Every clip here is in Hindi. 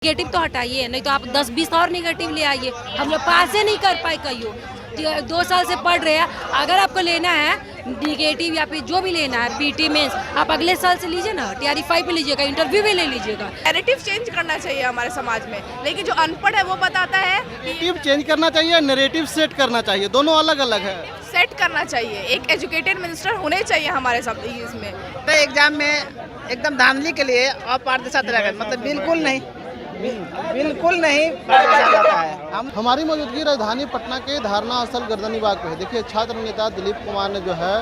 नेगेटिव तो हटाइए, नहीं तो आप 10-20 और नेगेटिव ले आइए। हम लोग पास ही नहीं कर पाए कहियो। 2 साल से पढ़ रहे हैं। अगर आपको लेना है नेगेटिव या फिर जो भी लेना है पीटी मेंस, आप अगले साल से लीजिए ना, टीआरई 5 पे लीजिएगा, इंटरव्यू भी ले लीजिएगा। नैरेटिव चेंज करना चाहिए हमारे समाज में, लेकिन जो अनपढ़ है वो बताता है नैरेटिव चेंज करना चाहिए, नैरेटिव सेट करना चाहिए, दोनों अलग अलग है। सेट करना चाहिए। एक एजुकेटेड मिनिस्टर होने चाहिए हमारे सब इसमें। तो एग्जाम में एकदम धांधली के लिए अपारदर्शिता रहेगा, मतलब बिल्कुल नहीं पारदर्शिता रहता है। हमारी मौजूदगी राजधानी पटना के धारणा स्थल गर्दनी बाग पे है। देखिए, छात्र नेता दिलीप कुमार ने जो है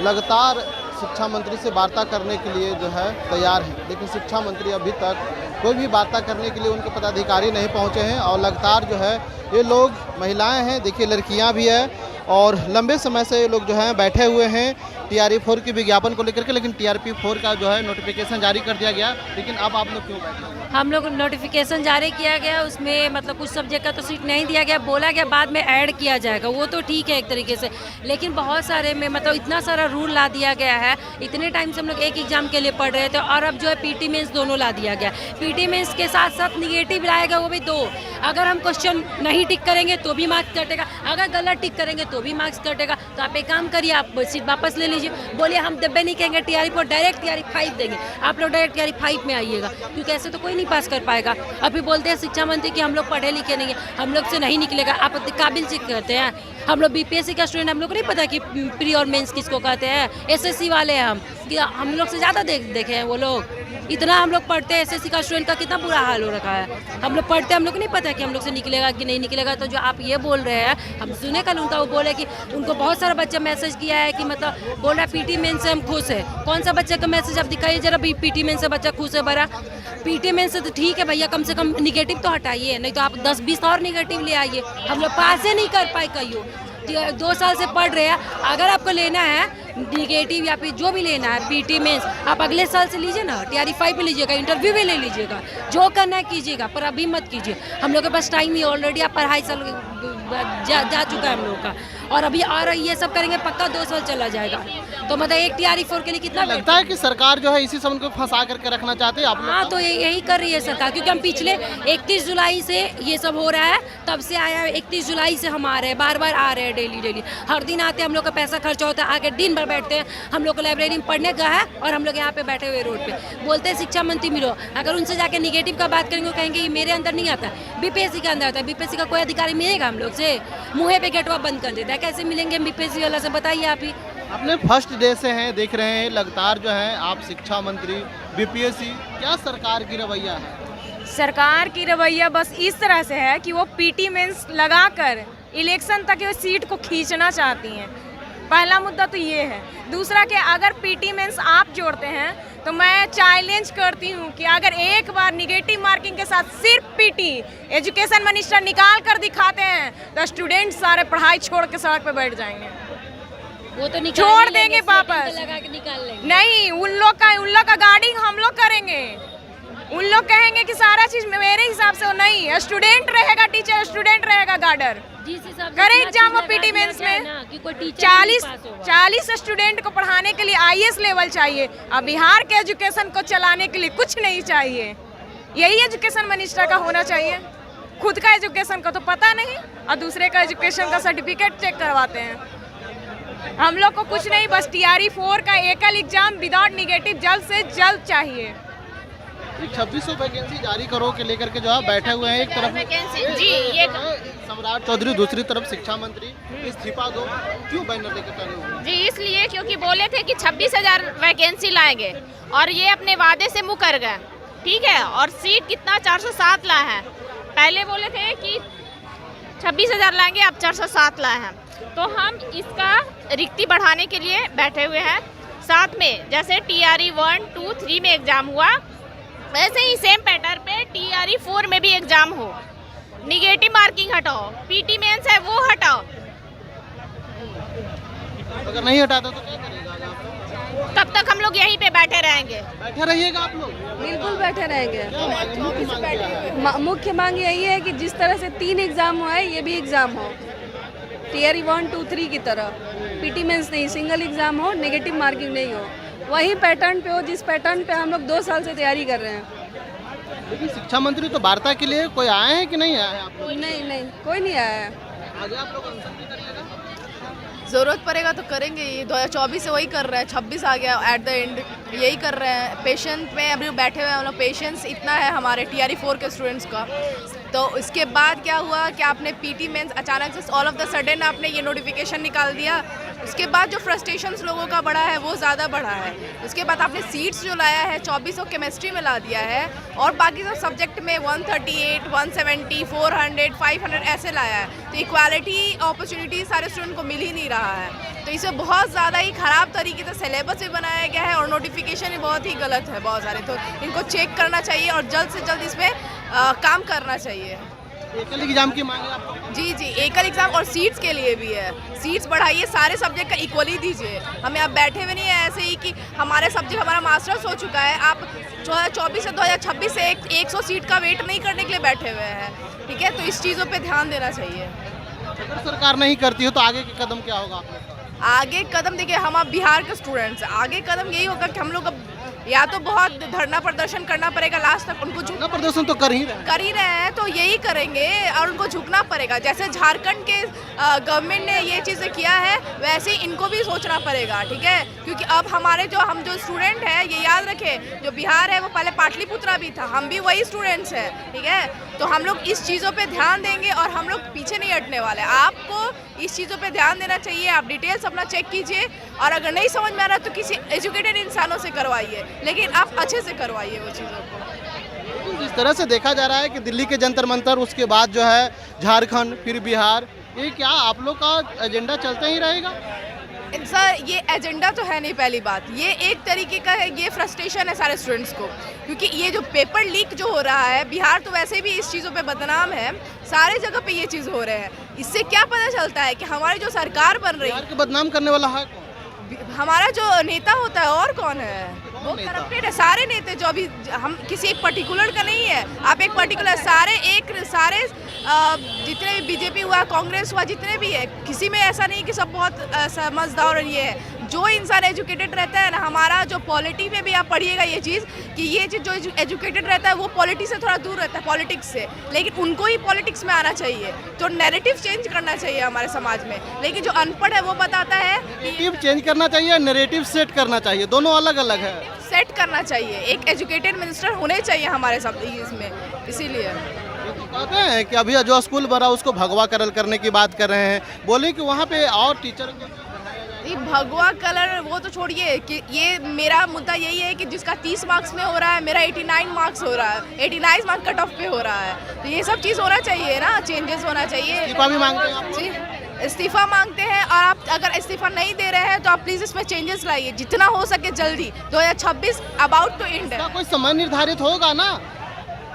लगातार शिक्षा मंत्री से वार्ता करने के लिए जो है तैयार है, लेकिन शिक्षा मंत्री अभी तक कोई भी वार्ता करने के लिए उनके पदाधिकारी नहीं पहुंचे हैं। और लगातार जो है ये लोग, महिलाएं हैं, देखिए लड़कियां भी है, और लंबे समय से ये लोग जो हैं बैठे हुए हैं टीआरई 4 के विज्ञापन को लेकर के। लेकिन टीआरपी 4 का जो है नोटिफिकेशन जारी कर दिया गया, लेकिन अब आप लोग क्यों बैठे हैं? हम लोग नोटिफिकेशन जारी किया गया, उसमें मतलब कुछ सब्जेक्ट का तो सीट नहीं दिया गया, बोला गया बाद में ऐड किया जाएगा, वो तो ठीक है एक तरीके से। लेकिन बहुत सारे में मतलब इतना सारा रूल ला दिया गया है। इतने टाइम से हम लोग एक एग्जाम के लिए पढ़ रहे थे, और अब जो है पीटी मेंस दोनों ला दिया गया। पीटी मेंस के साथ साथ निगेटिव लाएगा, वो भी 2। अगर हम क्वेश्चन नहीं टिक करेंगे तो भी मार्क्स कटेगा, अगर गलत टिक करेंगे तो भी मार्क्स कटेगा। तो आप एक काम करिए, आप सीट वापस ले लीजिए। बोलिए हम दब्बे नहीं कहेंगे टीआरई 4, डायरेक्ट टीआरई 5 देंगे। आप लोग डायरेक्ट टीआरई 5 में आइएगा, क्योंकि ऐसे तो कोई नहीं पास कर पाएगा। अभी बोलते हैं शिक्षा मंत्री कि हम लोग पढ़े लिखे नहीं है, हम लोग से नहीं निकलेगा। आप काबिल से कहते हैं, हम लोग बीपीएससी का स्टूडेंट, हम लोग को नहीं पता कि प्री और मेंस किसको कहते हैं। एसएससी वाले हैं हम लोग से ज़्यादा देखे हैं वो लोग। इतना हम लोग पढ़ते हैं, एसएससी का स्टूडेंट का कितना बुरा हाल हो रखा है। हम लोग पढ़ते हैं, हम लोग को नहीं पता कि हम लोग से निकलेगा कि नहीं निकलेगा। तो जो आप ये बोल रहे हैं, हम सुने कल उनका, वो बोले कि उनको बहुत सारा बच्चा मैसेज किया है कि मतलब बोल रहा है पीटी मेन से हम खुश है। कौन सा बच्चे का मैसेज आप दिखाइए जरा, पीटी मेन से बच्चा खुश है बड़ा। पीटी मेन से तो ठीक है भैया, कम से कम निगेटिव तो हटाइए, नहीं तो आप 10-20 और निगेटिव ले आइए। हम लोग पास ही नहीं कर पाए कहियो। 2 साल से पढ़ रहे हैं। अगर आपको लेना है निगेटिव या फिर जो भी लेना है पीटी मेंस, आप अगले साल से लीजिए ना, टीआरई 5 पे लीजिएगा, इंटरव्यू भी ले लीजिएगा। जो करना है कीजिएगा, पर अभी मत कीजिए। हम लोग के पास टाइम ही ऑलरेडी आप 2.5 साल जा चुका है हम लोग का, और अभी और ये सब करेंगे पक्का 2 साल चला जाएगा। तो मतलब एक टीआरई 4 के लिए कितना लगता है कि सरकार जो है इसी समय को फंसा करके रखना चाहती है आप लोग? हाँ, तो यही कर रही है सरकार, क्योंकि हम पिछले 31 जुलाई से ये सब हो रहा है, तब से आया है। 31 जुलाई से हम आ रहे हैं, बार आ रहे हैं, डेली हर दिन आते हैं। हम लोग का पैसा खर्चा होता है, आके दिन भर बैठते हैं। हम लोग को लाइब्रेरी में पढ़ने गया है, और हम लोग यहाँ पे बैठे हुए रोड पे बोलते हैं शिक्षा मंत्री मिलो। अगर उनसे जाके निगेटिव का बात करेंगे, कहेंगे ये मेरे अंदर नहीं आता, बीपीएससी के अंदर आता है। बीपीएससी का कोई अधिकारी मिलेगा हम लोग से? मुँह पे गेटवा बंद कर देता है, कैसे मिलेंगे बीपीएससी वाला से? बताइए आप ही। अपने फर्स्ट डे से हैं, देख रहे हैं लगातार जो है आप शिक्षा मंत्री, बीपीएससी, क्या सरकार की रवैया है? सरकार की रवैया बस इस तरह से है कि वो पीटी मेंस लगाकर इलेक्शन तक ये सीट को खींचना चाहती हैं। पहला मुद्दा तो ये है। दूसरा कि अगर पीटी मेंस आप जोड़ते हैं, तो मैं चैलेंज करती हूँ कि अगर एक बार निगेटिव मार्किंग के साथ सिर्फ पीटी एजुकेशन मिनिस्टर निकाल कर दिखाते हैं, तो स्टूडेंट सारे पढ़ाई छोड़ के सड़क पे बैठ जाएंगे। वो तो छोड़ देंगे वापस, लगा के निकाल लेंगे। नहीं, उन लोग का गार्डिंग हम लोग करेंगे। उन लोग कहेंगे कि सारा चीज मेरे हिसाब से वो नहीं, स्टूडेंट रहेगा टीचर, स्टूडेंट रहेगा गार्डर। करे एग्जाम और पीटी मेंस में 40 स्टूडेंट को पढ़ाने के लिए आईएएस लेवल चाहिए, और बिहार के एजुकेशन को चलाने के लिए कुछ नहीं चाहिए। यही एजुकेशन मिनिस्टर का होना चाहिए। खुद का एजुकेशन का तो पता नहीं, और दूसरे का एजुकेशन का सर्टिफिकेट चेक करवाते हैं। हम लोग को कुछ नहीं, बस टीआरई 4 का एकल एग्जाम विदाउट निगेटिव जल्द से जल्द चाहिए। 2600 वैकेंसी जारी करो के लेकर के जो है बैठे हुए हैं। एक तरफ जी, ये सम्राट चौधरी, दूसरी तरफ शिक्षा मंत्री, इस्तीफा दो, क्यों बैनर लेकर टंगे हुए हैं? जी, इसलिए क्योंकि बोले थे कि 26,000 वैकेंसी लाएंगे, और ये अपने वादे से मुकर गए। ठीक है, और सीट कितना 407 लाए हैं। पहले बोले थे कि 26,000 लाएंगे, अब 407 लाए हैं। तो हम इसका रिक्ति बढ़ाने के लिए बैठे हुए हैं। साथ में जैसे टीआरई 1, 2, 3 में एग्जाम हुआ, वैसे ही सेम पैटर्न पे टीआरई 4 में भी एग्जाम हो। निगेटिव मार्किंग हटाओ, पीटी मेंस है वो हटाओ। अगर नहीं हटाता तो क्या करेगा आप? तब तक हम लोग यहीं पे बैठे रहेंगे। बैठे रहिएगा आप लोग? बिल्कुल बैठे रहेंगे। क्या मांग है? मुख्य मांग यही है कि जिस तरह से 3 एग्जाम हुआ है, ये भी एग्जाम हो टीआरई 1, 2, 3 की तरह। पीटी मेंस नहीं, सिंगल एग्जाम हो, नेगेटिव मार्किंग नहीं हो। वही पैटर्न पे हो जिस पैटर्न पे हम लोग 2 साल से तैयारी कर रहे हैं। लेकिन शिक्षा मंत्री तो वार्ता के लिए कोई आए हैं कि नहीं आए हैं आप लोग? नहीं नहीं कोई नहीं आया है। आगे आप लोग आंसर भी करिएगा। ज़रूरत पड़ेगा तो करेंगे। ये 2024 से वही कर रहे हैं, 26 आ गया एट द एंड, यही कर रहे हैं। पेशेंट में अभी बैठे हुए हैं हम लोग, पेशेंस इतना है हमारे TRE 4 के स्टूडेंट्स का। तो इसके बाद क्या हुआ कि आपने PT मेंस अचानक से ऑल ऑफ द सडन आपने ये नोटिफिकेशन निकाल दिया। उसके बाद जो फ्रस्ट्रेशंस लोगों का बढ़ा है वो ज़्यादा बढ़ा है। उसके बाद आपने सीट्स जो लाया है 2400 केमिस्ट्री में ला दिया है और बाकी सब सब्जेक्ट में 138, 170, 400, 500 ऐसे लाया है। तो इक्वालिटी अपॉर्चुनिटी सारे स्टूडेंट को मिल ही नहीं रहा है। तो इसे बहुत ज़्यादा ही ख़राब तरीके से सिलेबस भी बनाया गया है और नोटिफिकेशन भी बहुत ही गलत है बहुत सारे। तो इनको चेक करना चाहिए और जल्द से जल्द इस पर काम करना चाहिए। एकल एग्जाम की मांग है आपको? जी जी, एकल एग्ज़ाम और सीट्स के लिए भी है। सीट्स बढ़ाइए, सारे सब्जेक्ट का इक्वली दीजिए। हमें आप बैठे हुए नहीं है ऐसे ही कि हमारे सब्जेक्ट हमारा मास्टर्स हो चुका है, आप 2024 से 2026 से 100 सीट का वेट नहीं करने के लिए बैठे हुए हैं। ठीक है, तो इस चीज़ों पे ध्यान देना चाहिए। अगर सरकार नहीं करती है तो आगे के कदम क्या होगा आप लोग का? आगे कदम देखिए, हम अब बिहार के स्टूडेंट्स हैं, आगे कदम यही होगा कि हम लोग अब या तो बहुत धरना प्रदर्शन करना पड़ेगा लास्ट तक, उनको धरना प्रदर्शन तो कर ही रहे हैं तो यही करेंगे और उनको झुकना पड़ेगा। जैसे झारखंड के गवर्नमेंट ने ये चीज़ें किया है वैसे ही इनको भी सोचना पड़ेगा। ठीक है, क्योंकि अब हमारे हम जो स्टूडेंट हैं, ये याद रखें, जो बिहार है वो पहले पाटलिपुत्रा भी था, हम भी वही स्टूडेंट्स हैं। ठीक है, तो हम लोग इस चीज़ों पे ध्यान देंगे और हम लोग पीछे नहीं हटने वाले। आपको इस चीज़ों पे ध्यान देना चाहिए। आप डिटेल्स अपना चेक कीजिए और अगर नहीं समझ में आ रहा तो किसी एजुकेटेड इंसानों से करवाइए, लेकिन आप अच्छे से करवाइए वो चीज़ों को। जिस तरह से देखा जा रहा है कि दिल्ली के जंतर मंतर, उसके बाद जो है झारखंड, फिर बिहार, ये क्या आप लोग का एजेंडा चलता ही रहेगा? सर, ये एजेंडा तो है नहीं। पहली बात, ये एक तरीके का है, ये फ्रस्ट्रेशन है सारे स्टूडेंट्स को, क्योंकि ये जो पेपर लीक जो हो रहा है, बिहार तो वैसे भी इस चीज़ों पे बदनाम है, सारे जगह पे ये चीज़ हो रहे हैं। इससे क्या पता चलता है कि हमारी जो सरकार बन रही बिहार के बदनाम करने वाला है कौन? हमारा जो नेता होता है और कौन है, वो करप्टेड है। सारे नेता जो अभी, हम किसी एक पर्टिकुलर का नहीं है, आप एक पर्टिकुलर सारे जितने भी बीजेपी हुआ, कांग्रेस हुआ, जितने भी है, किसी में ऐसा नहीं कि सब बहुत समझदार और ये है। जो इंसान एजुकेटेड रहता है ना, हमारा जो पॉलिटी में भी आप पढ़िएगा ये चीज़ कि ये चीज़ जो एजुकेटेड रहता है वो पॉलिटिक्स से थोड़ा दूर रहता है, पॉलिटिक्स से, लेकिन उनको ही पॉलिटिक्स में आना चाहिए। तो नैरेटिव चेंज करना चाहिए हमारे समाज में। लेकिन जो अनपढ़ है वो बताता है नैरेटिव चेंज करना चाहिए, नैरेटिव सेट करना चाहिए, दोनों अलग अलग है। सेट करना चाहिए, एक एजुकेटेड मिनिस्टर होने चाहिए हमारे सब इसमें, इसीलिए कहते हैं कि अभी जो स्कूल बना उसको भगवा कलर करने की बात कर रहे हैं, बोले कि वहाँ पे और टीचर ये भगवा कलर वो तो छोड़िए कि ये मेरा मुद्दा यही है कि जिसका 30 मार्क्स में हो रहा है, मेरा 89 मार्क्स हो रहा है, 89 मार्क्स कट ऑफ पे हो रहा है। तो ये सब चीज़ होना चाहिए ना, चेंजेस होना चाहिए। इस्तीफा भी मांगते हैं आप लोग? जी, इस्तीफा मांगते हैं और आप अगर इस्तीफा नहीं दे रहे हैं तो आप प्लीज़ इसमें चेंजेस लाइए जितना हो सके जल्दी। 2026 अबाउट टू एंड है। कोई समय निर्धारित होगा ना?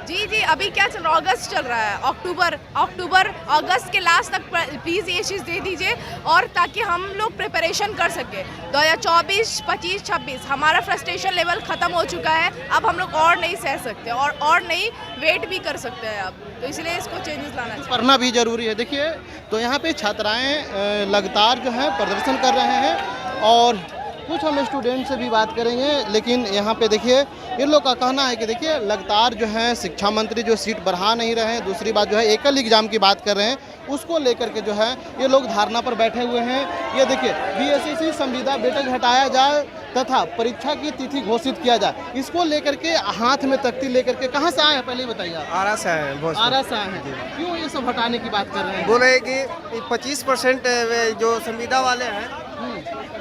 जी जी, अभी क्या चल रहा है, अगस्त चल रहा है, अक्टूबर अगस्त के लास्ट तक प्लीज़ ये चीज़ दे दीजिए और ताकि हम लोग प्रिपरेशन कर सके। 2024, 25, 26 हमारा फ्रस्ट्रेशन लेवल ख़त्म हो चुका है, अब हम लोग और नहीं सह सकते और नहीं वेट भी कर सकते हैं अब, तो इसलिए इसको चेंजेस लाना चाहिए। पढ़ना भी जरूरी है। देखिए, तो यहाँ पे छात्राएँ लगातार जो है प्रदर्शन कर रहे हैं और कुछ हम स्टूडेंट से भी बात करेंगे, लेकिन यहाँ पे देखिए इन लोग का कहना है कि देखिए लगातार जो है शिक्षा मंत्री जो सीट बढ़ा नहीं रहे हैं, दूसरी बात जो है एकल एग्जाम की बात कर रहे हैं, उसको लेकर के जो है ये लोग धारणा पर बैठे हुए हैं। ये देखिए, BSSC संविदा वेटेज हटाया जाए तथा परीक्षा की तिथि घोषित किया जाए, इसको लेकर के हाथ में तख्ती लेकर के कहाँ से आए हैं पहले ही बताइए आप? आरा से आए हैं। आरा से आए हैं। क्यों ये सब हटाने की बात कर रहे हैं? बोल रहे हैं कि 25% जो संविदा वाले हैं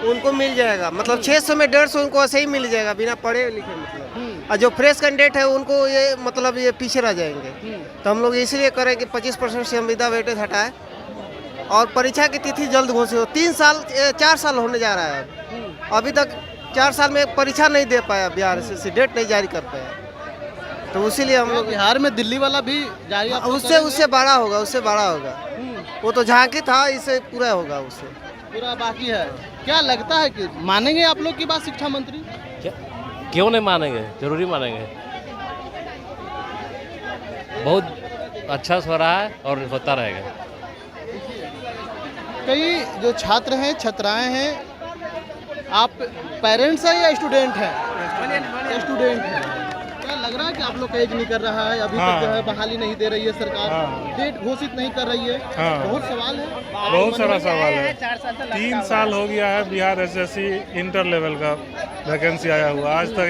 उनको मिल जाएगा, मतलब 600 में 150 उनको ऐसे ही मिल जाएगा बिना पढ़े लिखे, मतलब। और जो फ्रेश कैंडिडेट है उनको ये मतलब ये पीछे रह जाएंगे। तो हम लोग इसलिए करें कि 25% संविदा वेटेज हटाए और परीक्षा की तिथि जल्द घोषित हो। 4 साल होने जा रहा है, अभी तक 4 साल में परीक्षा नहीं दे पाया बिहार से, डेट नहीं जारी कर पाया। तो इसीलिए हम लोग बिहार में दिल्ली वाला भी जारी उससे बड़ा होगा, वो तो झांकी था, इससे पूरा होगा, उससे पूरा बाकी है। क्या लगता है कि मानेंगे आप लोग की बात शिक्षा मंत्री? क्यों नहीं मानेंगे, जरूरी मानेंगे। बहुत अच्छा हो रहा है और होता रहेगा। कई जो छात्र हैं, छात्राएं हैं, आप पेरेंट्स हैं या स्टूडेंट हैं? स्टूडेंट हैं। क्या लग रहा है कि आप लोग का एज निकल रहा है, अभी तक जो है बहाली नहीं दे रही है सरकार, डेट घोषित नहीं कर रही है, बहुत सवाल है, बहुत सारा सवाल है। 3 साल हो गया है बिहार एसएससी इंटर लेवल का वैकेंसी आया हुआ, आज तक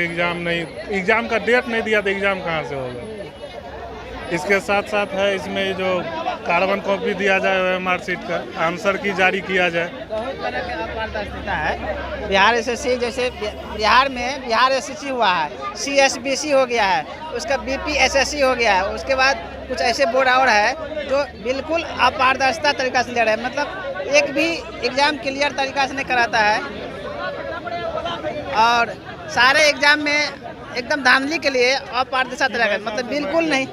एग्जाम का डेट नहीं दिया तो एग्जाम कहाँ से होगा। इसके साथ साथ है इसमें जो कार्बन कॉपी दिया जाए मार्कशीट का आंसर की जारी किया जाए। बहुत तरह के अपारदर्शिता है। बिहार एसएससी जैसे बिहार में बिहार एसएससी हुआ है, सीएसबीसी हो गया है, उसका बीपीएसएससी हो गया है, उसके बाद कुछ ऐसे बोर्ड और है जो बिल्कुल अपारदर्शिता तरीका से ले रहे हैं, मतलब एक भी एग्ज़ाम क्लियर तरीका से नहीं कराता है और सारे एग्ज़ाम में एकदम धांधली के लिए अपारदर्शिता तरीका, मतलब बिल्कुल नहीं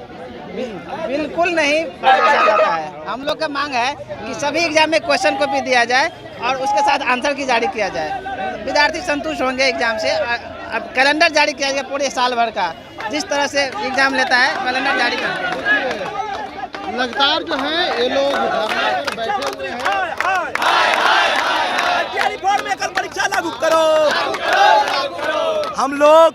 पारदर्शिता जाता है। हम लोग का मांग है कि सभी एग्जाम में क्वेश्चन कॉपी दिया जाए और उसके साथ आंसर की जारी किया जाए। विद्यार्थी संतुष्ट होंगे एग्जाम से। अब कैलेंडर जारी किया जाए पूरे साल भर का, जिस तरह से एग्जाम लेता है कैलेंडर जारी करते हैं। लगातार जो है ये लोग धरना पर बैठे हुए हैं। परीक्षा लागू करो। हम लोग,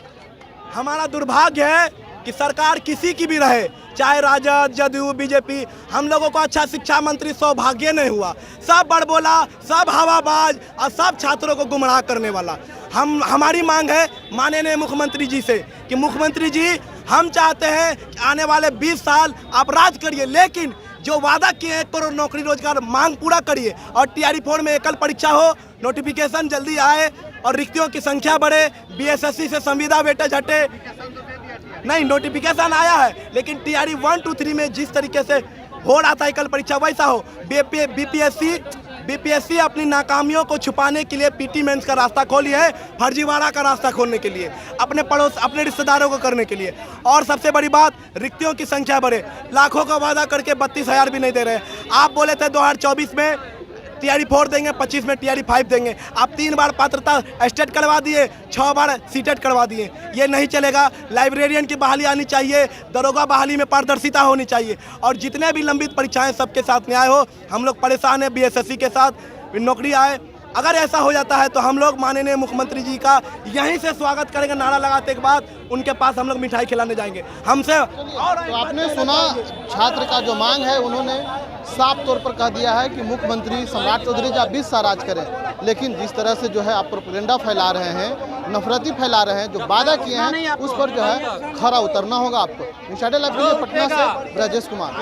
हमारा दुर्भाग्य है कि सरकार किसी की भी रहे, चाहे राजद, जदयू, बीजेपी, हम लोगों को अच्छा शिक्षा मंत्री सौभाग्य नहीं हुआ। सब बड़बोला, सब हवाबाज और सब छात्रों को गुमराह करने वाला। हमारी मांग है माननीय मुख्यमंत्री जी से कि मुख्यमंत्री जी, हम चाहते हैं कि आने वाले 20 साल आप राज करिए, लेकिन जो वादा किए 1 करोड़ नौकरी रोजगार मांग पूरा करिए और TRE 4 में एकल परीक्षा हो, नोटिफिकेशन जल्दी आए और रिक्तियों की संख्या बढ़े। BSSC से संविदा वेटेज हटे, नहीं नोटिफिकेशन आया है, लेकिन TRE 1, 2, 3 में जिस तरीके से हो रहा था एकल परीक्षा वैसा हो। बीपीएससी अपनी नाकामियों को छुपाने के लिए PT मेंस का रास्ता खोली है, फर्जीवाड़ा का रास्ता खोलने के लिए, अपने रिश्तेदारों को करने के लिए। और सबसे बड़ी बात, रिक्तियों की संख्या बढ़े। लाखों का वादा करके 32,000 भी नहीं दे रहे। आप बोले थे 2024 में TRE 4 देंगे, 25 में TRE 5 देंगे। आप 3 बार पात्रता स्टेट करवा दिए, 6 बार सीटेट करवा दिए। ये नहीं चलेगा। लाइब्रेरियन की बहाली आनी चाहिए, दरोगा बहाली में पारदर्शिता होनी चाहिए और जितने भी लंबित परीक्षाएं सबके साथ न्याय हो। हम लोग परेशान हैं BSSC के साथ, नौकरी आए। अगर ऐसा हो जाता है तो हम लोग माननीय मुख्यमंत्री जी का यहीं से स्वागत करेंगे। नारा लगाते के बाद उनके पास हम लोग मिठाई खिलाने जाएंगे। हमसे तो आपने सुना छात्र का जो मांग है, उन्होंने साफ तौर पर कह दिया है कि मुख्यमंत्री सम्राट चौधरी जी 20 साल राज करें, लेकिन जिस तरह से जो है आप प्रोपेगेंडा फैला रहे हैं, नफरती फैला रहे हैं, जो वादा किए हैं उस पर जो है खरा उतरना होगा आपको। इंसाइडर लाइव के लिए पटना से ब्रजेश कुमार।